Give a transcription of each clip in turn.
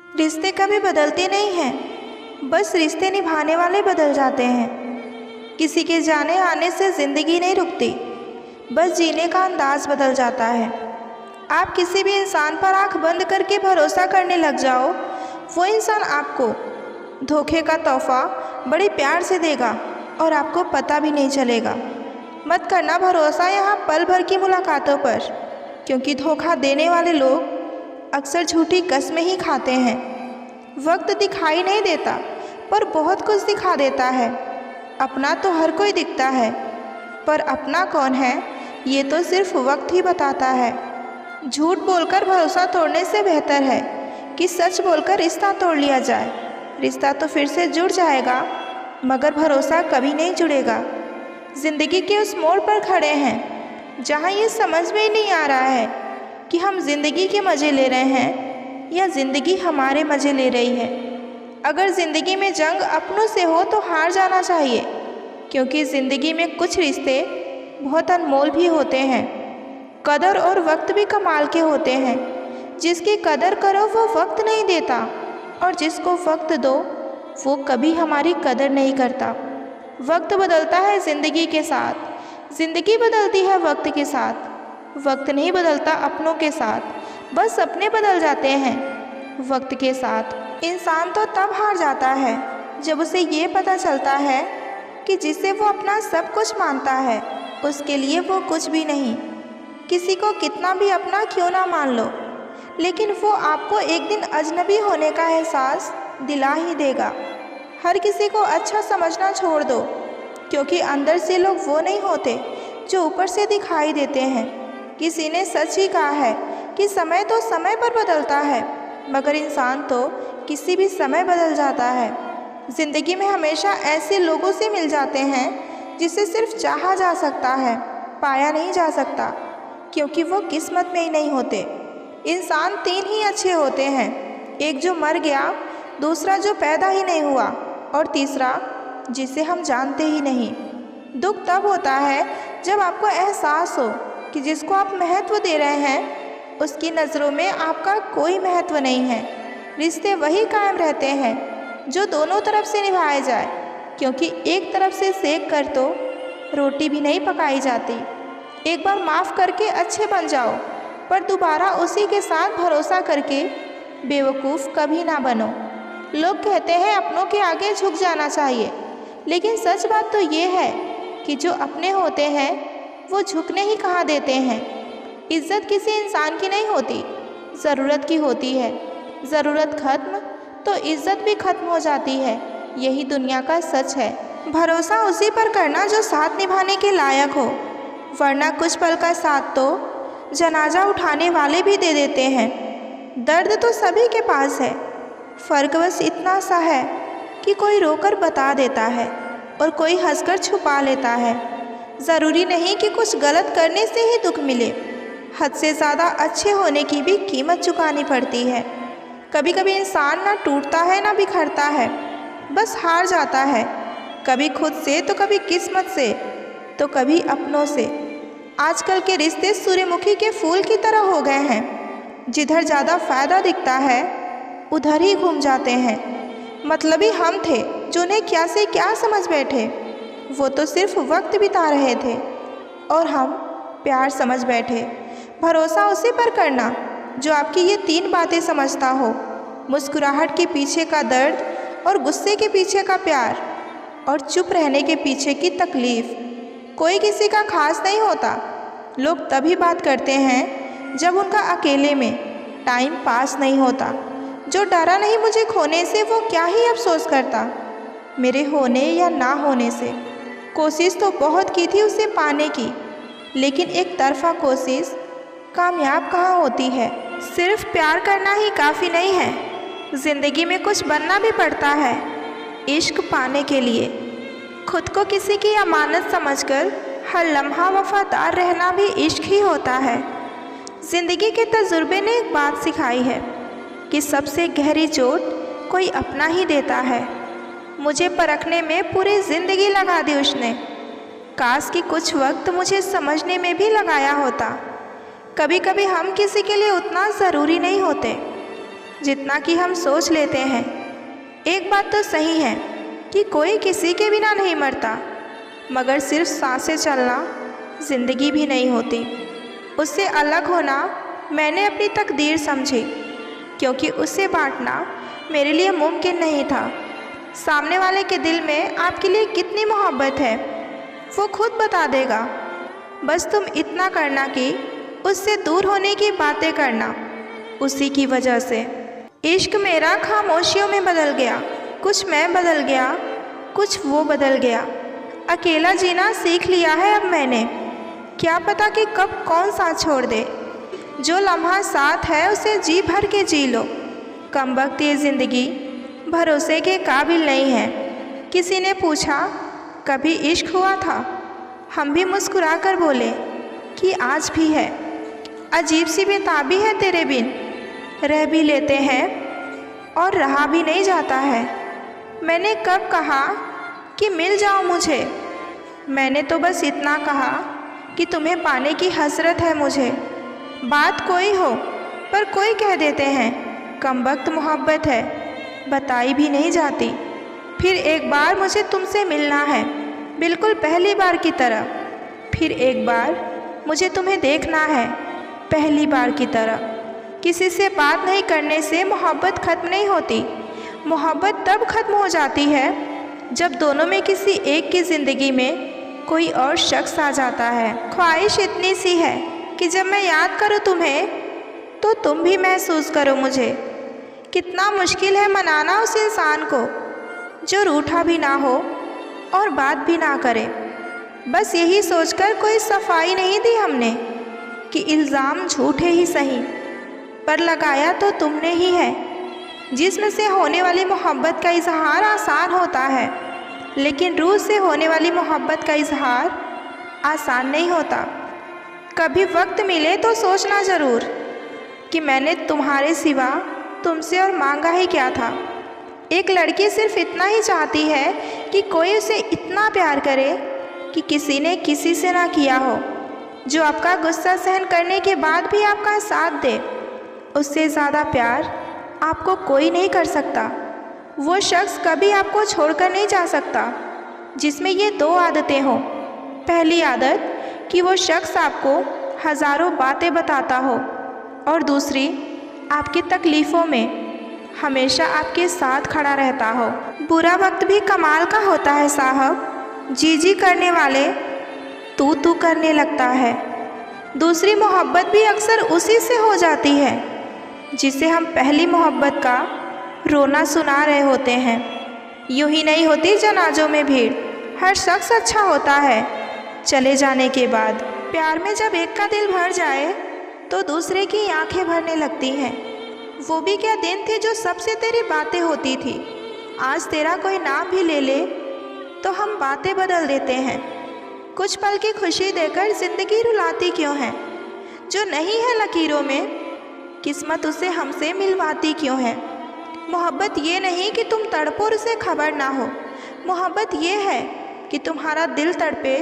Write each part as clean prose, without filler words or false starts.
रिश्ते कभी बदलते नहीं हैं, बस रिश्ते निभाने वाले बदल जाते हैं। किसी के जाने आने से ज़िंदगी नहीं रुकती, बस जीने का अंदाज़ बदल जाता है। आप किसी भी इंसान पर आंख बंद करके भरोसा करने लग जाओ, वो इंसान आपको धोखे का तोहफा बड़े प्यार से देगा और आपको पता भी नहीं चलेगा। मत करना भरोसा यहाँ पल भर की मुलाकातों पर, क्योंकि धोखा देने वाले लोग अक्सर झूठी कस्में ही खाते हैं। वक्त दिखाई नहीं देता, पर बहुत कुछ दिखा देता है। अपना तो हर कोई दिखता है, पर अपना कौन है ये तो सिर्फ वक्त ही बताता है। झूठ बोलकर भरोसा तोड़ने से बेहतर है कि सच बोलकर रिश्ता तोड़ लिया जाए। रिश्ता तो फिर से जुड़ जाएगा, मगर भरोसा कभी नहीं जुड़ेगा। ज़िंदगी के उस मोड़ पर खड़े हैं जहाँ ये समझ में ही नहीं आ रहा है कि हम ज़िंदगी के मज़े ले रहे हैं या ज़िंदगी हमारे मज़े ले रही है। अगर ज़िंदगी में जंग अपनों से हो तो हार जाना चाहिए, क्योंकि ज़िंदगी में कुछ रिश्ते बहुत अनमोल भी होते हैं। कदर और वक्त भी कमाल के होते हैं। जिसकी कदर करो वो वक्त नहीं देता, और जिसको वक्त दो वो कभी हमारी कदर नहीं करता। वक्त बदलता है ज़िंदगी के साथ, ज़िंदगी बदलती है वक्त के साथ। वक्त नहीं बदलता अपनों के साथ, बस अपने बदल जाते हैं वक्त के साथ। इंसान तो तब हार जाता है जब उसे ये पता चलता है कि जिसे वो अपना सब कुछ मानता है उसके लिए वो कुछ भी नहीं। किसी को कितना भी अपना क्यों ना मान लो, लेकिन वो आपको एक दिन अजनबी होने का एहसास दिला ही देगा। हर किसी को अच्छा समझना छोड़ दो, क्योंकि अंदर से लोग वो नहीं होते जो ऊपर से दिखाई देते हैं। किसी ने सच ही कहा है कि समय तो समय पर बदलता है, मगर इंसान तो किसी भी समय बदल जाता है। ज़िंदगी में हमेशा ऐसे लोगों से मिल जाते हैं जिसे सिर्फ चाहा जा सकता है, पाया नहीं जा सकता, क्योंकि वो किस्मत में ही नहीं होते। इंसान तीन ही अच्छे होते हैं, एक जो मर गया, दूसरा जो पैदा ही नहीं हुआ, और तीसरा जिसे हम जानते ही नहीं। दुख तब होता है जब आपको एहसास हो कि जिसको आप महत्व दे रहे हैं उसकी नज़रों में आपका कोई महत्व नहीं है। रिश्ते वही कायम रहते हैं जो दोनों तरफ से निभाए जाए, क्योंकि एक तरफ से सेक कर तो रोटी भी नहीं पकाई जाती। एक बार माफ़ करके अच्छे बन जाओ, पर दोबारा उसी के साथ भरोसा करके बेवकूफ़ कभी ना बनो। लोग कहते हैं अपनों के आगे झुक जाना चाहिए, लेकिन सच बात तो ये है कि जो अपने होते हैं वो झुकने ही कहाँ देते हैं। इज़्ज़त किसी इंसान की नहीं होती, ज़रूरत की होती है। ज़रूरत खत्म तो इज़्ज़त भी खत्म हो जाती है। यही दुनिया का सच है। भरोसा उसी पर करना जो साथ निभाने के लायक हो, वरना कुछ पल का साथ तो जनाजा उठाने वाले भी दे देते हैं। दर्द तो सभी के पास है, फ़र्क बस इतना सा है कि कोई रोकर बता देता है और कोई हंसकर छुपा लेता है। ज़रूरी नहीं कि कुछ गलत करने से ही दुख मिले, हद से ज़्यादा अच्छे होने की भी कीमत चुकानी पड़ती है। कभी कभी इंसान ना टूटता है ना बिखरता है, बस हार जाता है, कभी खुद से तो कभी किस्मत से तो कभी अपनों से। आजकल के रिश्ते सूर्यमुखी के फूल की तरह हो गए हैं, जिधर ज़्यादा फ़ायदा दिखता है उधर ही घूम जाते हैं। मतलबी हम थे जो उन्हें क्या से क्या समझ बैठे, वो तो सिर्फ वक्त बिता रहे थे और हम प्यार समझ बैठे। भरोसा उसी पर करना जो आपकी ये तीन बातें समझता हो, मुस्कुराहट के पीछे का दर्द और गुस्से के पीछे का प्यार और चुप रहने के पीछे की तकलीफ़। कोई किसी का खास नहीं होता। लोग तभी बात करते हैं जब उनका अकेले में टाइम पास नहीं होता। जो डरा नहीं मुझे खोने से वो क्या ही अफसोस करता मेरे होने या ना होने से। कोशिश तो बहुत की थी उसे पाने की, लेकिन एक तरफा कोशिश कामयाब कहाँ होती है। सिर्फ प्यार करना ही काफ़ी नहीं है, ज़िंदगी में कुछ बनना भी पड़ता है इश्क पाने के लिए। खुद को किसी की अमानत समझकर हर लम्हा वफादार रहना भी इश्क ही होता है। ज़िंदगी के तजुर्बे ने एक बात सिखाई है कि सबसे गहरी चोट कोई अपना ही देता है। मुझे परखने में पूरी ज़िंदगी लगा दी उसने, काश कि कुछ वक्त मुझे समझने में भी लगाया होता। कभी कभी हम किसी के लिए उतना ज़रूरी नहीं होते, जितना कि हम सोच लेते हैं। एक बात तो सही है कि कोई किसी के बिना नहीं मरता, मगर सिर्फ सांसें चलना ज़िंदगी भी नहीं होती। उससे अलग होना मैंने अपनी तकदीर समझी, क्योंकि उससे बांटना मेरे लिए मुमकिन नहीं था। सामने वाले के दिल में आपके लिए कितनी मोहब्बत है वो खुद बता देगा। बस तुम इतना करना कि उससे दूर होने की बातें करना। उसी की वजह से इश्क मेरा खामोशियों में बदल गया। कुछ मैं बदल गया, कुछ वो बदल गया। अकेला जीना सीख लिया है अब मैंने। क्या पता कि कब कौन साथ छोड़ दे। जो लम्हा साथ है उसे जी भर के जी लो। कमबख्त ये ज़िंदगी भरोसे के काबिल नहीं है। किसी ने पूछा, कभी इश्क हुआ था? हम भी मुस्कुरा कर बोले कि आज भी है। अजीब सी बेताबी है तेरे बिन, रह भी लेते हैं और रहा भी नहीं जाता है। मैंने कब कहा कि मिल जाओ मुझे? मैंने तो बस इतना कहा कि तुम्हें पाने की हसरत है मुझे। बात कोई हो पर कोई कह देते हैं कमबख्त मोहब्बत है, बताई भी नहीं जाती। फिर एक बार मुझे तुमसे मिलना है, बिल्कुल पहली बार की तरह। फिर एक बार मुझे तुम्हें देखना है, पहली बार की तरह। किसी से बात नहीं करने से मोहब्बत ख़त्म नहीं होती। मोहब्बत तब ख़त्म हो जाती है जब दोनों में किसी एक की ज़िंदगी में कोई और शख्स आ जाता है। ख्वाहिश इतनी सी है कि जब मैं याद करूँ तुम्हें तो तुम भी महसूस करो मुझे। कितना मुश्किल है मनाना उस इंसान को जो रूठा भी ना हो और बात भी ना करे। बस यही सोचकर कोई सफाई नहीं दी हमने कि इल्ज़ाम झूठे ही सही, पर लगाया तो तुमने ही है। जिस्म से होने वाली मोहब्बत का इजहार आसान होता है, लेकिन रूह से होने वाली मोहब्बत का इजहार आसान नहीं होता। कभी वक्त मिले तो सोचना ज़रूर कि मैंने तुम्हारे सिवा तुमसे और मांगा ही क्या था। एक लड़की सिर्फ इतना ही चाहती है कि कोई उसे इतना प्यार करे कि किसी ने किसी से ना किया हो, जो आपका गुस्सा सहन करने के बाद भी आपका साथ दे। उससे ज़्यादा प्यार आपको कोई नहीं कर सकता। वो शख्स कभी आपको छोड़कर नहीं जा सकता जिसमें ये दो आदतें हों। पहली आदत कि वो शख्स आपको हज़ारों बातें बताता हो, और दूसरी आपकी तकलीफ़ों में हमेशा आपके साथ खड़ा रहता हो। बुरा वक्त भी कमाल का होता है साहब, जी जी करने वाले तू करने लगता है। दूसरी मोहब्बत भी अक्सर उसी से हो जाती है जिसे हम पहली मोहब्बत का रोना सुना रहे होते हैं। यूं ही नहीं होती जनाजों में भीड़, हर शख्स अच्छा होता है चले जाने के बाद। प्यार में जब एक का दिल भर जाए तो दूसरे की आंखें भरने लगती हैं। वो भी क्या दिन थे जो सबसे तेरी बातें होती थी। आज तेरा कोई नाम भी ले ले तो हम बातें बदल देते हैं। कुछ पल की खुशी देकर ज़िंदगी रुलाती क्यों है? जो नहीं है लकीरों में किस्मत उसे हमसे मिलवाती क्यों है? मोहब्बत ये नहीं कि तुम तड़पो और उसे खबर ना हो। मोहब्बत ये है कि तुम्हारा दिल तड़पे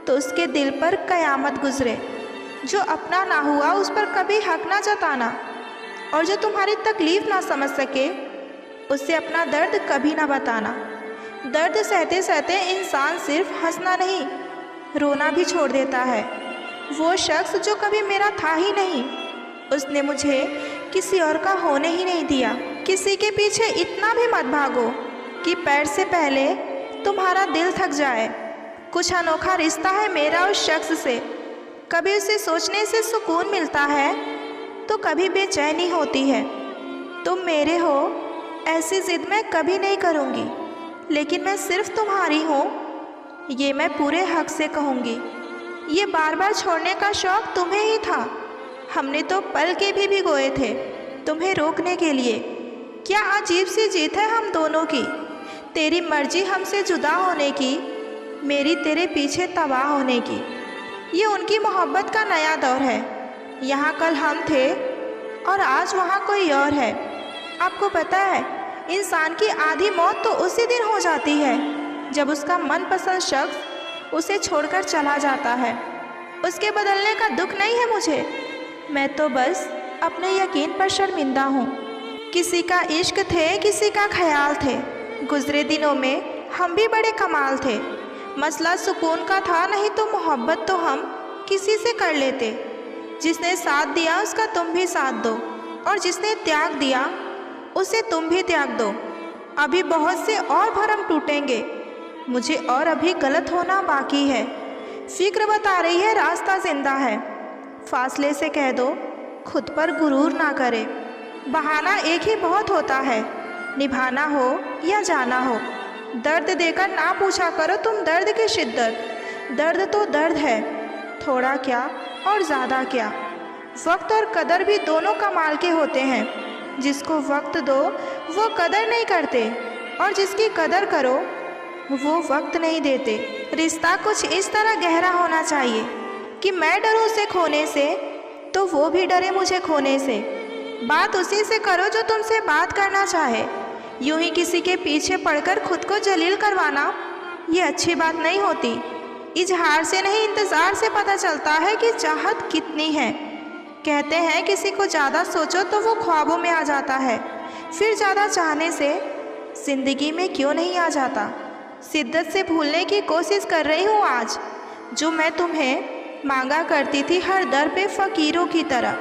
तो उसके दिल पर क़यामत गुजरे। जो अपना ना हुआ उस पर कभी हक ना जताना, और जो तुम्हारी तकलीफ़ ना समझ सके उससे अपना दर्द कभी ना बताना। दर्द सहते सहते इंसान सिर्फ हंसना नहीं, रोना भी छोड़ देता है। वो शख्स जो कभी मेरा था ही नहीं, उसने मुझे किसी और का होने ही नहीं दिया। किसी के पीछे इतना भी मत भागो कि पैर से पहले तुम्हारा दिल थक जाए। कुछ अनोखा रिश्ता है मेरा उस शख्स से, कभी उसे सोचने से सुकून मिलता है तो कभी बेचैनी होती है। तुम मेरे हो ऐसी ज़िद मैं कभी नहीं करूँगी, लेकिन मैं सिर्फ तुम्हारी हूँ ये मैं पूरे हक से कहूँगी। ये बार बार छोड़ने का शौक़ तुम्हें ही था, हमने तो पल के भी भिगोए थे तुम्हें रोकने के लिए। क्या अजीब सी जीत है हम दोनों की, तेरी मर्जी हमसे जुदा होने की, मेरी तेरे पीछे तबाह होने की। ये उनकी मोहब्बत का नया दौर है। यहाँ कल हम थे और आज वहाँ कोई और है। आपको पता है इंसान की आधी मौत तो उसी दिन हो जाती है जब उसका मनपसंद शख्स उसे छोड़कर चला जाता है। उसके बदलने का दुख नहीं है मुझे, मैं तो बस अपने यकीन पर शर्मिंदा हूँ। किसी का इश्क थे, किसी का ख्याल थे। गुजरे दिनों में हम भी बड़े कमाल थे। मसला सुकून का था, नहीं तो मोहब्बत तो हम किसी से कर लेते। जिसने साथ दिया उसका तुम भी साथ दो, और जिसने त्याग दिया उसे तुम भी त्याग दो। अभी बहुत से और भरम टूटेंगे, मुझे और अभी गलत होना बाकी है। फिक्र बता रही है रास्ता जिंदा है, फासले से कह दो खुद पर गुरूर ना करे। बहाना एक ही बहुत होता है, निभाना हो या जाना हो। दर्द देकर ना पूछा करो तुम दर्द की शिद्दत। दर्द तो दर्द है, थोड़ा क्या और ज़्यादा क्या। वक्त और कदर भी दोनों कमाल के होते हैं। जिसको वक्त दो वो कदर नहीं करते, और जिसकी कदर करो वो वक्त नहीं देते। रिश्ता कुछ इस तरह गहरा होना चाहिए कि मैं डरूं उसे खोने से तो वो भी डरे मुझे खोने से। बात उसी से करो जो तुमसे बात करना चाहे। यूं ही किसी के पीछे पड़कर खुद को जलील करवाना ये अच्छी बात नहीं होती। इजहार से नहीं, इंतज़ार से पता चलता है कि चाहत कितनी है। कहते हैं किसी को ज़्यादा सोचो तो वो ख्वाबों में आ जाता है, फिर ज़्यादा चाहने से ज़िंदगी में क्यों नहीं आ जाता। शिद्दत से भूलने की कोशिश कर रही हूँ आज, जो मैं तुम्हें मांगा करती थी हर दर पे फ़कीरों की तरह।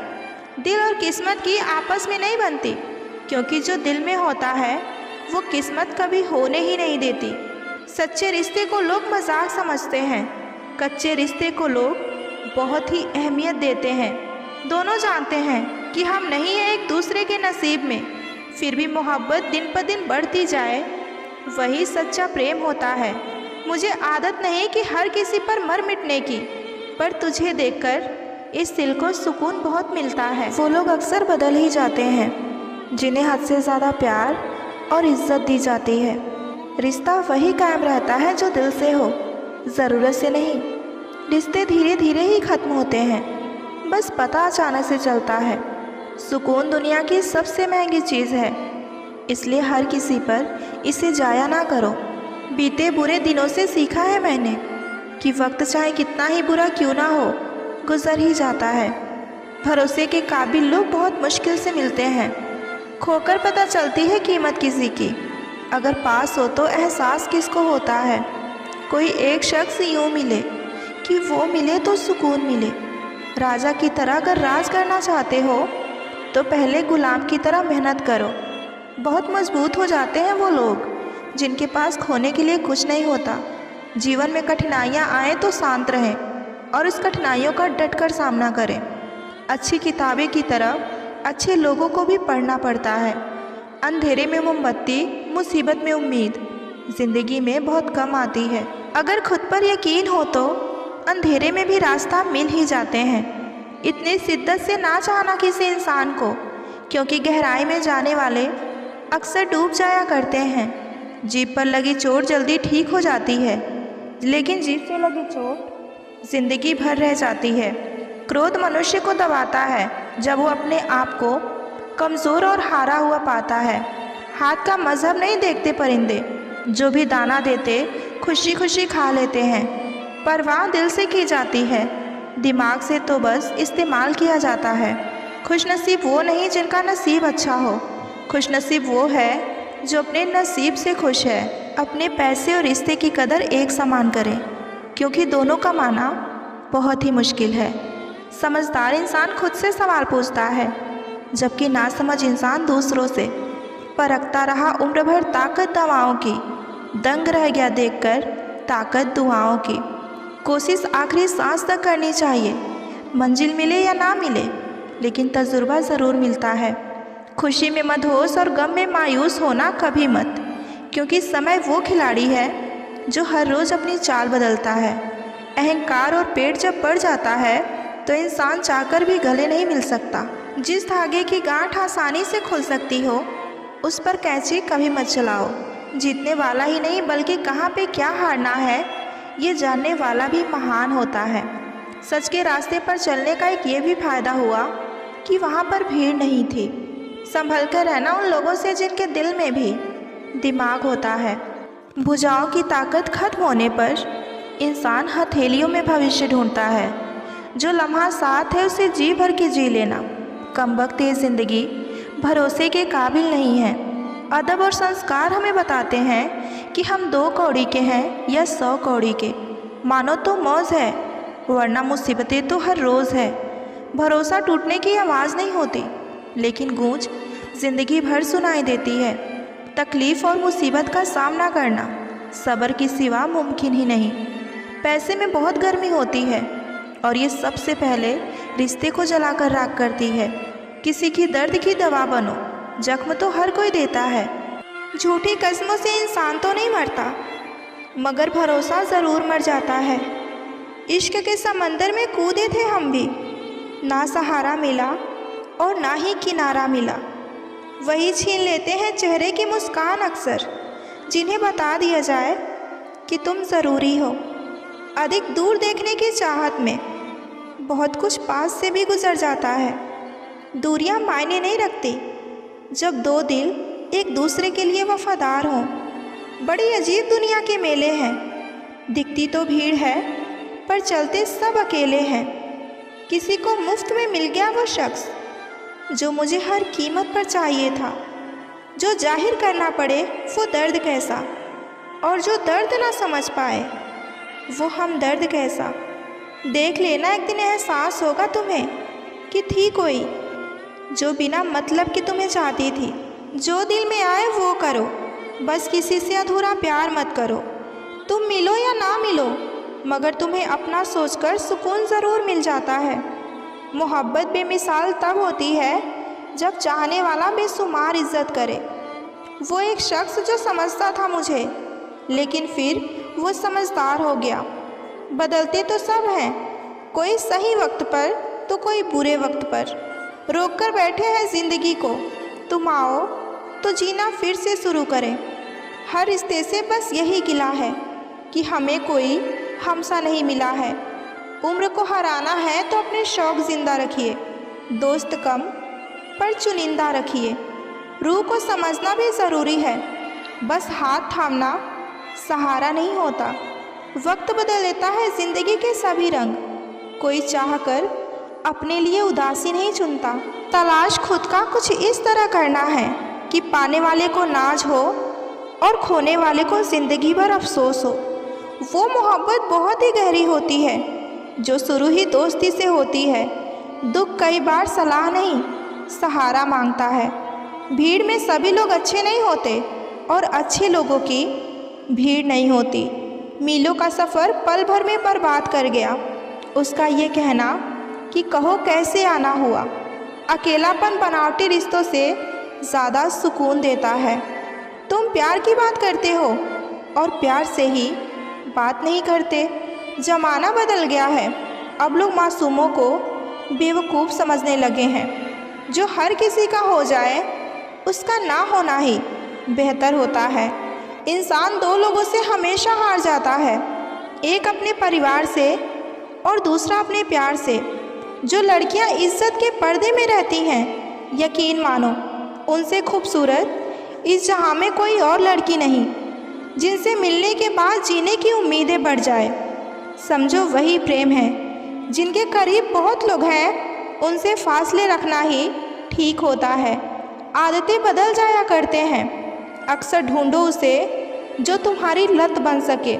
दिल और किस्मत की आपस में नहीं बनती, क्योंकि जो दिल में होता है वो किस्मत कभी होने ही नहीं देती। सच्चे रिश्ते को लोग मजाक समझते हैं, कच्चे रिश्ते को लोग बहुत ही अहमियत देते हैं। दोनों जानते हैं कि हम नहीं हैं एक दूसरे के नसीब में, फिर भी मोहब्बत दिन पर दिन बढ़ती जाए, वही सच्चा प्रेम होता है। मुझे आदत नहीं कि हर किसी पर मर मिटने की, पर तुझे देखकर इस दिल को सुकून बहुत मिलता है। वो लोग अक्सर बदल ही जाते हैं जिन्हें हद से ज़्यादा प्यार और इज्जत दी जाती है। रिश्ता वही कायम रहता है जो दिल से हो, ज़रूरत से नहीं। रिश्ते धीरे धीरे ही ख़त्म होते हैं, बस पता अचानक से चलता है। सुकून दुनिया की सबसे महंगी चीज़ है, इसलिए हर किसी पर इसे जाया ना करो। बीते बुरे दिनों से सीखा है मैंने कि वक्त चाहे कितना ही बुरा क्यों ना हो, गुजर ही जाता है। भरोसे के काबिल लोग बहुत मुश्किल से मिलते हैं, खोकर पता चलती है कीमत किसी की। अगर पास हो तो एहसास किसको होता है। कोई एक शख्स यूँ मिले कि वो मिले तो सुकून मिले। राजा की तरह अगर राज करना चाहते हो तो पहले गुलाम की तरह मेहनत करो। बहुत मजबूत हो जाते हैं वो लोग जिनके पास खोने के लिए कुछ नहीं होता। जीवन में कठिनाइयाँ आए तो शांत रहें और उस कठिनाइयों का डटकर सामना करें। अच्छी किताबें की तरह अच्छे लोगों को भी पढ़ना पड़ता है। अंधेरे में मोमबत्ती, मुसीबत में उम्मीद ज़िंदगी में बहुत कम आती है। अगर खुद पर यकीन हो तो अंधेरे में भी रास्ता मिल ही जाते हैं। इतनी शिद्दत से ना चाहना किसी इंसान को, क्योंकि गहराई में जाने वाले अक्सर डूब जाया करते हैं। जीभ पर लगी चोट जल्दी ठीक हो जाती है, लेकिन जीभ से लगी चोट जिंदगी भर रह जाती है। क्रोध मनुष्य को दबाता है जब वो अपने आप को कमज़ोर और हारा हुआ पाता है। हाथ का मजहब नहीं देखते परिंदे, जो भी दाना देते खुशी खुशी खा लेते हैं। परवाह दिल से की जाती है, दिमाग से तो बस इस्तेमाल किया जाता है। खुशनसीब वो नहीं जिनका नसीब अच्छा हो, खुशनसीब वो है जो अपने नसीब से खुश है। अपने पैसे और रिश्ते की कदर एक समान करें, क्योंकि दोनों कमाना बहुत ही मुश्किल है। समझदार इंसान खुद से सवाल पूछता है, जबकि नासमझ इंसान दूसरों से। परखता रहा उम्र भर ताकत दवाओं की, दंग रह गया देखकर ताकत दुआओं की। कोशिश आखिरी सांस तक करनी चाहिए, मंजिल मिले या ना मिले, लेकिन तजुर्बा ज़रूर मिलता है। खुशी में मदहोश और गम में मायूस होना कभी मत, क्योंकि समय वो खिलाड़ी है जो हर रोज़ अपनी चाल बदलता है। अहंकार और पेट जब बढ़ जाता है तो इंसान चाहकर भी गले नहीं मिल सकता। जिस धागे की गांठ आसानी से खुल सकती हो उस पर कैंची कभी मत चलाओ। जीतने वाला ही नहीं बल्कि कहाँ पे क्या हारना है ये जानने वाला भी महान होता है। सच के रास्ते पर चलने का एक ये भी फ़ायदा हुआ कि वहाँ पर भीड़ नहीं थी। संभल कर रहना उन लोगों से जिनके दिल में भी दिमाग होता है। भुजाओं की ताकत खत्म होने पर इंसान हथेलियों में भविष्य ढूंढता है। जो लम्हा साथ है उसे जी भर के जी लेना। कमबख्त ये ज़िंदगी भरोसे के काबिल नहीं हैं। अदब और संस्कार हमें बताते हैं कि हम 2 कौड़ी के हैं या 100 कौड़ी के। मानो तो मौज है, वरना मुसीबतें तो हर रोज़ है। भरोसा टूटने की आवाज़ नहीं होती, लेकिन गूंज ज़िंदगी भर सुनाई देती है। तकलीफ़ और मुसीबत का सामना करना सब्र की सिवा मुमकिन ही नहीं। पैसे में बहुत गर्मी होती है और ये सबसे पहले रिश्ते को जलाकर राख करती है। किसी की दर्द की दवा बनो, जख्म तो हर कोई देता है। झूठी कस्मों से इंसान तो नहीं मरता, मगर भरोसा ज़रूर मर जाता है। इश्क के समंदर में कूदे थे हम भी, ना सहारा मिला और ना ही किनारा मिला। वही छीन लेते हैं चेहरे की मुस्कान अक्सर, जिन्हें बता दिया जाए कि तुम ज़रूरी हो। अधिक दूर देखने की चाहत में बहुत कुछ पास से भी गुजर जाता है। दूरियां मायने नहीं रखती जब 2 दिल एक दूसरे के लिए वफादार हों। बड़ी अजीब दुनिया के मेले हैं, दिखती तो भीड़ है पर चलते सब अकेले हैं। किसी को मुफ्त में मिल गया वो शख्स जो मुझे हर कीमत पर चाहिए था। जो जाहिर करना पड़े वो दर्द कैसा, और जो दर्द ना समझ पाए वो हमदर्द कैसा। देख लेना, एक दिन एहसास होगा तुम्हें कि थी कोई जो बिना मतलब के तुम्हें चाहती थी। जो दिल में आए वो करो, बस किसी से अधूरा प्यार मत करो। तुम मिलो या ना मिलो, मगर तुम्हें अपना सोचकर सुकून ज़रूर मिल जाता है। मोहब्बत बेमिसाल तब होती है जब चाहने वाला बेशुमार इज्जत करे। वो एक शख्स जो समझता था मुझे, लेकिन फिर वो समझदार हो गया। बदलते तो सब हैं, कोई सही वक्त पर तो कोई बुरे वक्त पर। रोक कर बैठे हैं ज़िंदगी को, तुम आओ तो जीना फिर से शुरू करें। हर रिश्ते से बस यही गिला है कि हमें कोई हमसा नहीं मिला है। उम्र को हराना है तो अपने शौक़ ज़िंदा रखिए। दोस्त कम पर चुनिंदा रखिए। रूह को समझना भी ज़रूरी है, बस हाथ थामना सहारा नहीं होता। वक्त बदल देता है ज़िंदगी के सभी रंग, कोई चाह कर अपने लिए उदासी नहीं चुनता। तलाश खुद का कुछ इस तरह करना है कि पाने वाले को नाज हो और खोने वाले को ज़िंदगी भर अफसोस हो। वो मोहब्बत बहुत ही गहरी होती है जो शुरू ही दोस्ती से होती है। दुख कई बार सलाह नहीं सहारा मांगता है। भीड़ में सभी लोग अच्छे नहीं होते और अच्छे लोगों की भीड़ नहीं होती। मीलों का सफ़र पल भर में बर्बाद कर गया उसका ये कहना कि कहो कैसे आना हुआ। अकेलापन बनावटी रिश्तों से ज़्यादा सुकून देता है। तुम प्यार की बात करते हो और प्यार से ही बात नहीं करते। ज़माना बदल गया है, अब लोग मासूमों को बेवकूफ़ समझने लगे हैं। जो हर किसी का हो जाए उसका ना होना ही बेहतर होता है। इंसान 2 लोगों से हमेशा हार जाता है, एक अपने परिवार से और दूसरा अपने प्यार से। जो लड़कियां इज्जत के पर्दे में रहती हैं, यकीन मानो उनसे खूबसूरत इस जहां में कोई और लड़की नहीं, जिनसे मिलने के बाद जीने की उम्मीदें बढ़ जाए। समझो वही प्रेम है। जिनके करीब बहुत लोग हैं उनसे फासले रखना ही ठीक होता है। आदतें बदल जाया करते हैं, अक्सर ढूंढो उसे जो तुम्हारी लत बन सके।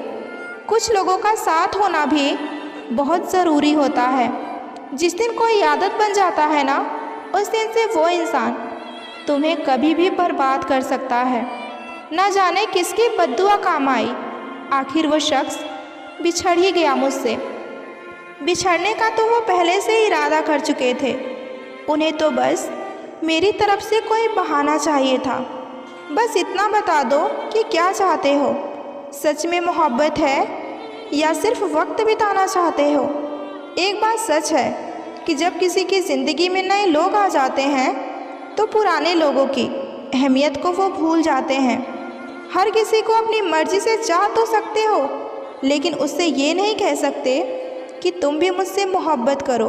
कुछ लोगों का साथ होना भी बहुत ज़रूरी होता है। जिस दिन कोई आदत बन जाता है ना, उस दिन से वो इंसान तुम्हें कभी भी बर्बाद कर सकता है। ना जाने किसकी बद्दुआ काम आई, आखिर वो शख्स बिछड़ ही गया मुझसे। बिछड़ने का तो वो पहले से ही इरादा कर चुके थे। उन्हें तो बस मेरी तरफ से कोई बहाना चाहिए था। बस इतना बता दो कि क्या चाहते हो, सच में मोहब्बत है या सिर्फ वक्त बिताना चाहते हो। एक बात सच है कि जब किसी की ज़िंदगी में नए लोग आ जाते हैं तो पुराने लोगों की अहमियत को वो भूल जाते हैं। हर किसी को अपनी मर्ज़ी से चाह तो सकते हो, लेकिन उससे ये नहीं कह सकते कि तुम भी मुझसे मोहब्बत करो।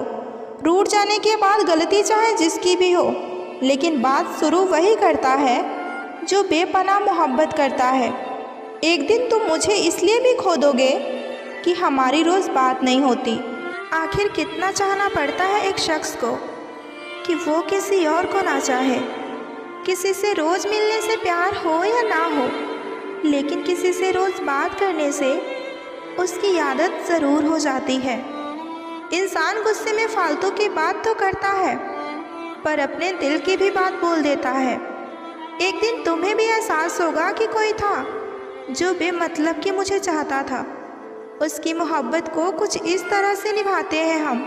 रूठ जाने के बाद गलती चाहे जिसकी भी हो, लेकिन बात शुरू वही करता है जो बेपनाह मोहब्बत करता है। एक दिन तुम मुझे इसलिए भी खो दोगे कि हमारी रोज़ बात नहीं होती। आखिर कितना चाहना पड़ता है एक शख्स को कि वो किसी और को ना चाहे। किसी से रोज़ मिलने से प्यार हो या ना हो, लेकिन किसी से रोज़ बात करने से उसकी आदत ज़रूर हो जाती है। इंसान गुस्से में फालतू की बात तो करता है, पर अपने दिल की भी बात बोल देता है। एक दिन तुम्हें भी एहसास होगा कि कोई था जो बेमतलब की मुझे चाहता था। उसकी मोहब्बत को कुछ इस तरह से निभाते हैं हम,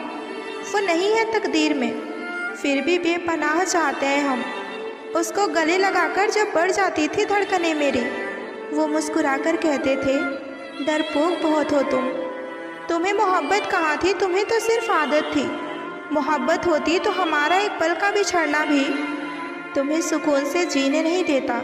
वो नहीं है तकदीर में, फिर भी बेपनाह चाहते हैं हम। उसको गले लगाकर जब बढ़ जाती थी धड़कनें मेरी, वो मुस्कुराकर कहते थे, डरपोक बहुत हो तुम। तुम्हें मोहब्बत कहाँ थी, तुम्हें तो सिर्फ आदत थी। मोहब्बत होती तो हमारा एक पल का बिछड़ना भी तुम्हें सुकून से जीने नहीं देता।